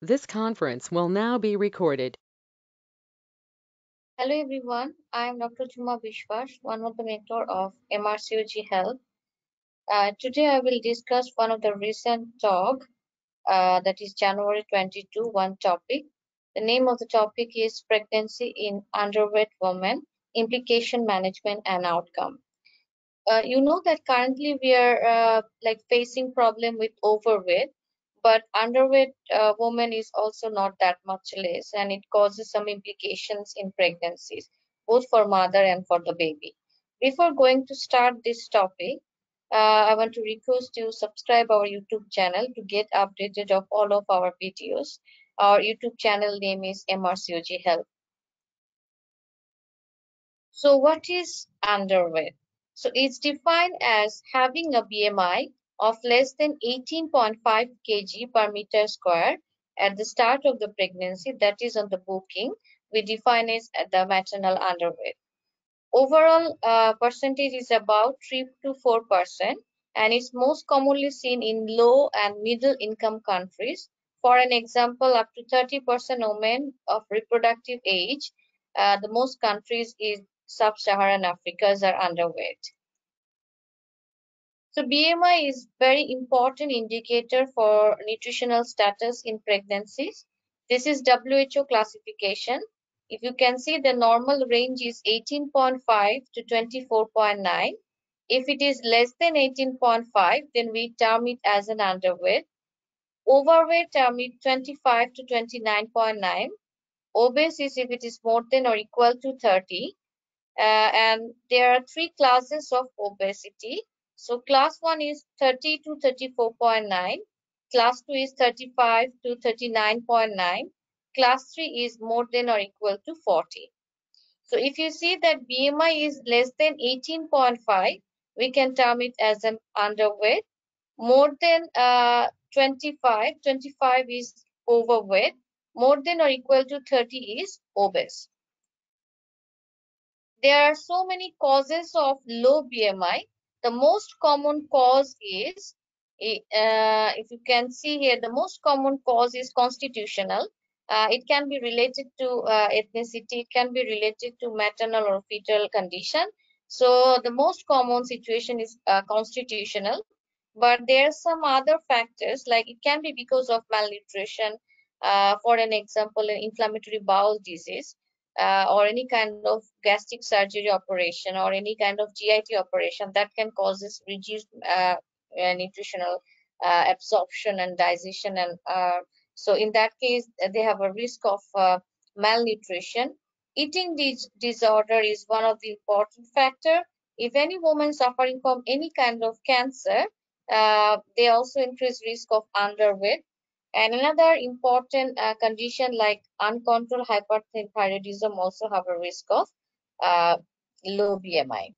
This conference will now be recorded. Hello everyone, I am Dr. Juma Bishwas, one of the mentor of MRCOG Health. Today I will discuss one of the recent talk that is January 22, one topic. The name of the topic is Pregnancy in Underweight Women, Implication Management and Outcome. You know that currently we are like facing problem with overweight, but underweight woman is also not that much less, and it causes some implications in pregnancies, both for mother and for the baby. Before going to start this topic, I want to request you subscribe our YouTube channel to get updated of all of our videos. Our YouTube channel name is MRCOG Health. So what is underweight? So it's defined as having a BMI of less than 18.5 kg per meter square at the start of the pregnancy, that is on the booking. We define it as the maternal underweight. Overall percentage is about 3 to 4%, and it's most commonly seen in low and middle income countries. For an example, up to 30% women of reproductive age, the most countries in sub-Saharan Africa are underweight. So BMI is very important indicator for nutritional status in pregnancies. This is WHO classification. If you can see, the normal range is 18.5 to 24.9. If it is less than 18.5, then we term it as an underweight. Overweight term it 25 to 29.9. Obese is if it is more than or equal to 30. And there are three classes of obesity. So class 1 is 30 to 34.9, class 2 is 35 to 39.9, class 3 is more than or equal to 40. So if you see that BMI is less than 18.5, we can term it as an underweight. More than 25 is overweight. More than or equal to 30 is obese. There are so many causes of low BMI. The most common cause is, if you can see here, the most common cause is constitutional. It can be related to ethnicity, it can be related to maternal or fetal condition. So the most common situation is constitutional, but there are some other factors, like it can be because of malnutrition, for an example, an inflammatory bowel disease, or any kind of gastric surgery operation or any kind of GIT operation that can causes reduced nutritional absorption and digestion, and so in that case they have a risk of malnutrition. Eating disorder is one of the important factor. If any woman suffering from any kind of cancer, they also increase risk of underweight. And another important condition like uncontrolled hyperthyroidism also have a risk of uh, low BMI.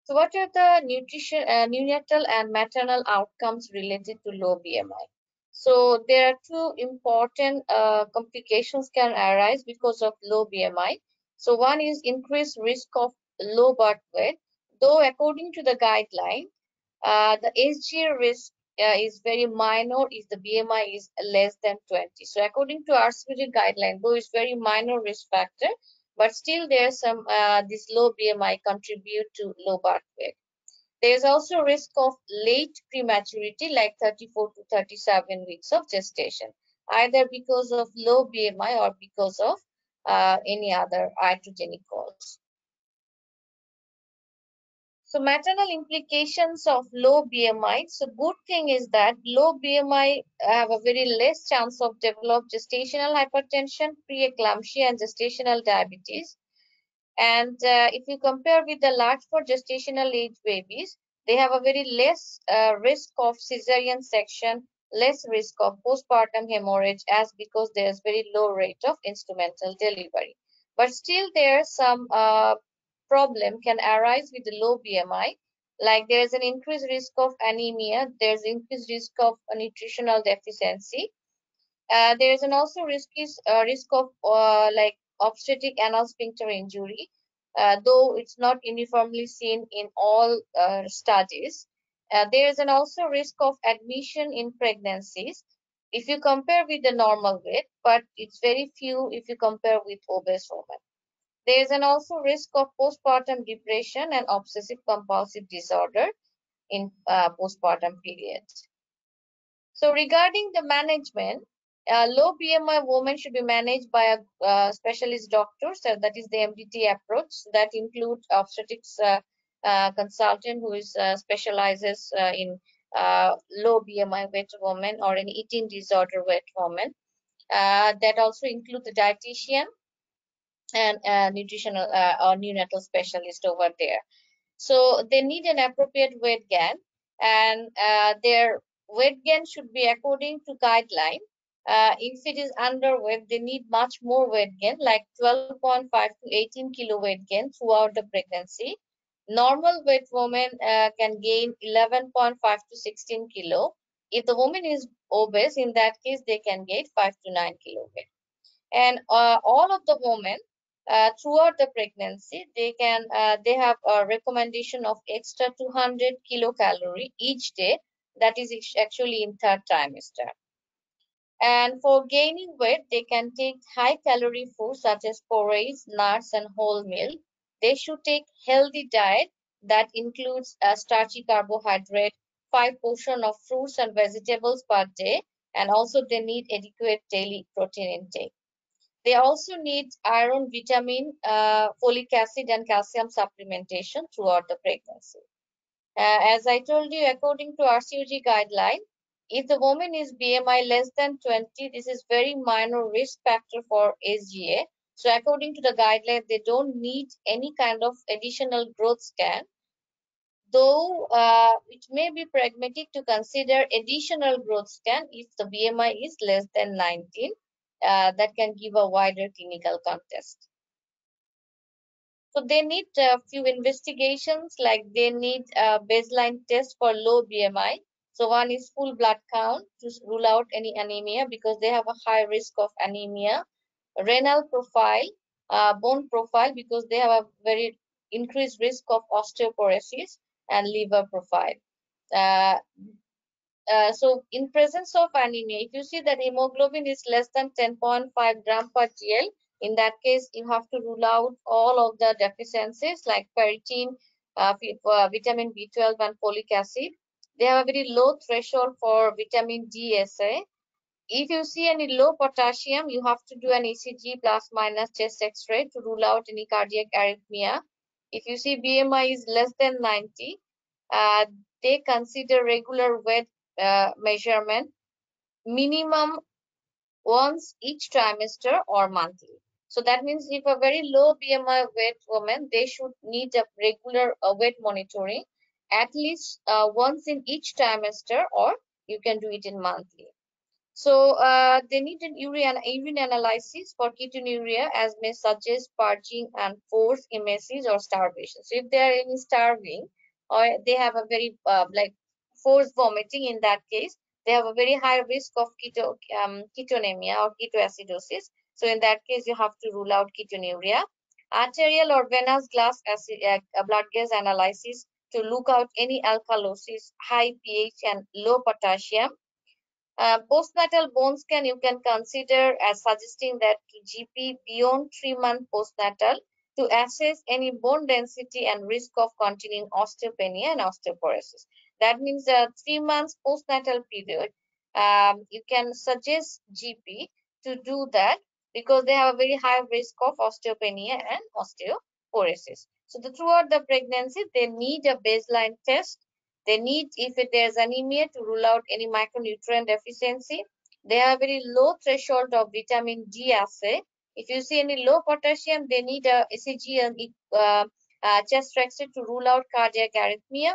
So what are the neonatal and maternal outcomes related to low BMI? So there are two important complications can arise because of low BMI. So one is increased risk of low birth weight, though according to the guideline, the SG risk is very minor if the BMI is less than 20. So according to RCD guideline, though it's very minor risk factor, but still there's some this low BMI contribute to low birth weight. There's also risk of late prematurity, like 34 to 37 weeks of gestation, either because of low BMI or because of any other iatrogenic cause. So maternal implications of low BMI. So good thing is that low BMI have a very less chance of develop gestational hypertension, preeclampsia, and gestational diabetes. And if you compare with the large for gestational age babies, they have a very less risk of cesarean section, less risk of postpartum hemorrhage, as because there's very low rate of instrumental delivery. But still there's some problem can arise with the low BMI, like there's an increased risk of anemia, there's increased risk of nutritional deficiency, there is an also risk of like obstetric anal sphincter injury, though it's not uniformly seen in all studies. There is an also risk of admission in pregnancies. if you compare with the normal weight, but it's very few if you compare with obese women. There is an also risk of postpartum depression and obsessive compulsive disorder in postpartum period. So regarding the management, low BMI women should be managed by a specialist doctor. So that is the MDT approach. That includes obstetrics consultant who is specializes in low BMI weight women or an eating disorder weight woman. That also include the dietitian and nutritional or neonatal specialist over there. So they need an appropriate weight gain, and their weight gain should be according to guideline. If it is underweight, they need much more weight gain, like 12.5 to 18 kilo weight gain throughout the pregnancy. Normal weight woman can gain 11.5 to 16 kilo. If the woman is obese, in that case, they can gain 5 to 9 kilo weight. And all of the women throughout the pregnancy, they have a recommendation of extra 200 kilocalorie each day. That is actually in third trimester. And for gaining weight, they can take high calorie foods such as porridge, nuts, and wholemeal. They should take healthy diet that includes a starchy carbohydrate, 5 portions of fruits and vegetables per day, and also they need adequate daily protein intake. They also need iron, vitamin, folic acid, and calcium supplementation throughout the pregnancy. As I told you, according to RCOG guideline, if the woman is BMI less than 20, this is very minor risk factor for SGA. So according to the guideline, they don't need any kind of additional growth scan, though it may be pragmatic to consider additional growth scan if the BMI is less than 19. That can give a wider clinical context. So they need a few investigations, like they need a baseline test for low BMI. So one is full blood count to rule out any anemia because they have a high risk of anemia. Renal profile, bone profile because they have a very increased risk of osteoporosis, and liver profile. Uh, so in presence of anemia, if you see that hemoglobin is less than 10.5 gram per gl, in that case, you have to rule out all of the deficiencies like ferritin, vitamin B12 and folic acid. They have a very low threshold for vitamin D SA. If you see any low potassium, you have to do an ECG plus minus chest X-ray to rule out any cardiac arrhythmia. If you see BMI is less than 90, uh, they consider regular weight measurement minimum once each trimester or monthly. So that means if a very low BMI weight woman, they should need a regular weight monitoring at least once in each trimester, or you can do it in monthly. So they need an urine analysis for ketonuria, as may suggest purging and forced emesis or starvation. So if they are any starving or they have a very like forced vomiting, in that case, they have a very high risk of ketonemia or ketoacidosis. So in that case, you have to rule out ketonuria. Arterial or venous glass acid, blood gas analysis to look out any alkalosis, high pH, and low potassium. Postnatal bone scan you can consider as suggesting that to GP beyond 3 month postnatal to assess any bone density and risk of continuing osteopenia and osteoporosis. That means 3 months postnatal period, you can suggest GP to do that because they have a very high risk of osteopenia and osteoporosis. So throughout the pregnancy, they need a baseline test. They need, if there's anemia, to rule out any micronutrient deficiency. They have very low threshold of vitamin D assay. If you see any low potassium, they need a ECG and chest X-ray to rule out cardiac arrhythmia.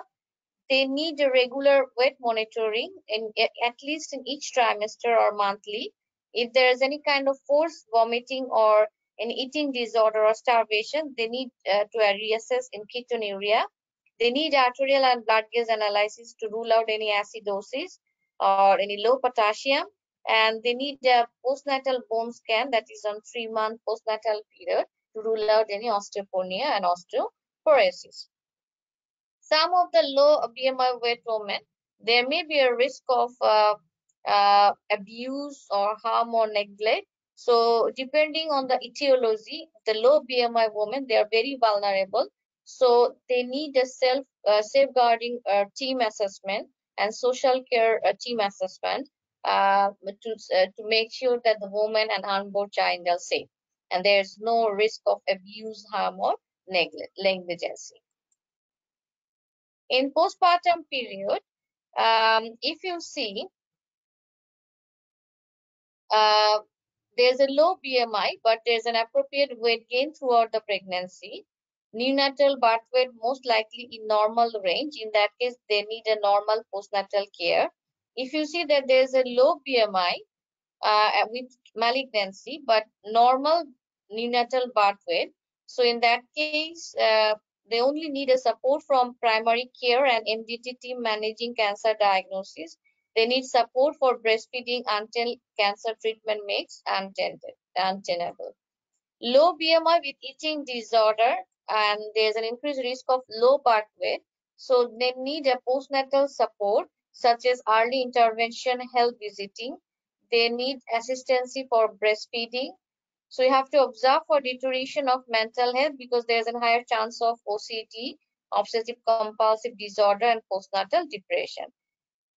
They need a regular weight monitoring in at least in each trimester or monthly. If there is any kind of forced vomiting or an eating disorder or starvation, they need to reassess in ketonuria. They need arterial and blood gas analysis to rule out any acidosis or any low potassium. And they need a postnatal bone scan, that is on 3 month postnatal period, to rule out any osteopenia and osteoporosis. Some of the low BMI weight women, there may be a risk of abuse or harm or neglect. So depending on the etiology, the low BMI women, they are very vulnerable. So they need a safeguarding team assessment and social care team assessment to make sure that the woman and unborn child are safe and there's no risk of abuse, harm, or negligence. In postpartum period, if you see, uh, there's a low BMI, but there's an appropriate weight gain throughout the pregnancy. Neonatal birth weight most likely in normal range. In that case, they need a normal postnatal care. If you see that there's a low BMI, with malignancy, but normal neonatal birth weight. So in that case, they only need a support from primary care and MDT team managing cancer diagnosis. They need support for breastfeeding until cancer treatment makes untenable. Low BMI with eating disorder, and there's an increased risk of low birth weight. So they need a postnatal support such as early intervention, health visiting. They need assistance for breastfeeding. So you have to observe for deterioration of mental health because there's a higher chance of OCD, obsessive compulsive disorder, and postnatal depression.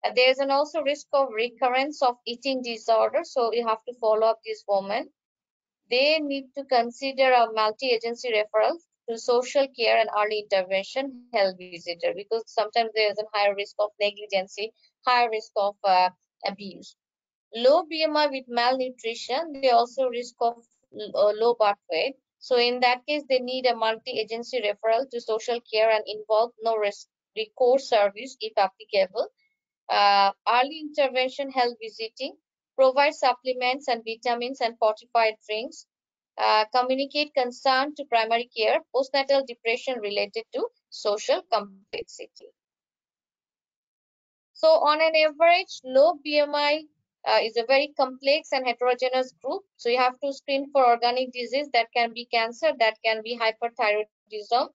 And there's an also risk of recurrence of eating disorder. So you have to follow up this woman. They need to consider a multi-agency referral to social care and early intervention health visitor because sometimes there is a higher risk of negligence, higher risk of abuse. Low BMI with malnutrition, they also risk of low birth weight. So in that case, they need a multi-agency referral to social care and involve no recourse service if applicable. Early intervention health visiting, provide supplements and vitamins and fortified drinks, communicate concern to primary care, postnatal depression related to social complexity. So on an average, low BMI is a very complex and heterogeneous group. So you have to screen for organic disease that can be cancer, that can be hyperthyroidism,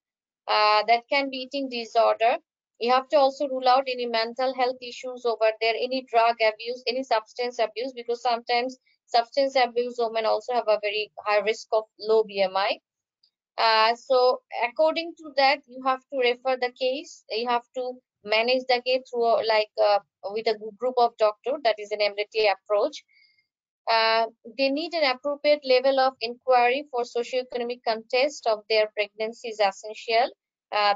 that can be eating disorder. You have to also rule out any mental health issues over there, any drug abuse, any substance abuse, because sometimes substance abuse women also have a very high risk of low BMI. So according to that, you have to refer the case. You have to manage the case through with a group of doctor. That is an MDT approach. They need an appropriate level of inquiry for socioeconomic context of their pregnancy is essential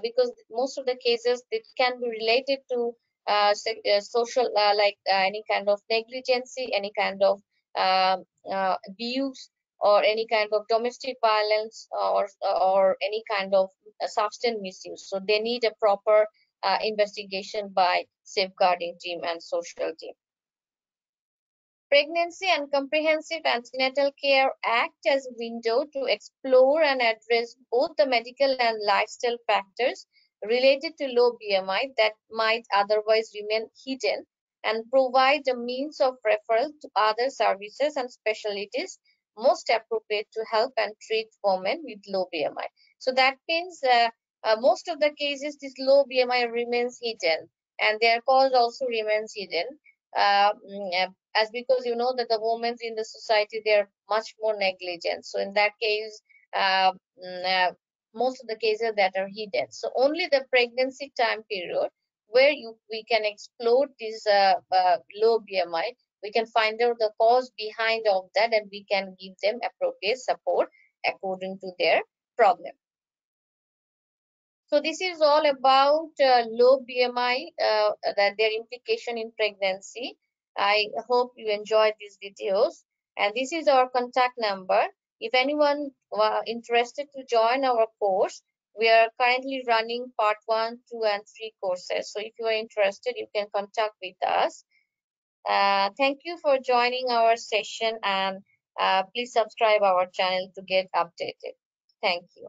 because most of the cases it can be related to social any kind of negligence, any kind of abuse or any kind of domestic violence or any kind of substance misuse. So they need a proper investigation by safeguarding team and social team. Pregnancy and Comprehensive Antenatal Care act as a window to explore and address both the medical and lifestyle factors related to low BMI that might otherwise remain hidden and provide a means of referral to other services and specialties most appropriate to help and treat women with low BMI. So that means most of the cases this low BMI remains hidden and their cause also remains hidden. As because you know that the women in the society they're much more negligent, so in that case uh, mm, uh, most of the cases that are hidden, so only the pregnancy time period where we can explore this low BMI, we can find out the cause behind of that and we can give them appropriate support according to their problem. So this is all about low BMI, that their implication in pregnancy. I hope you enjoyed these videos. And this is our contact number. If anyone interested to join our course, we are currently running part 1, 2, and 3 courses. So if you are interested, you can contact with us. Thank you for joining our session and please subscribe our channel to get updated. Thank you.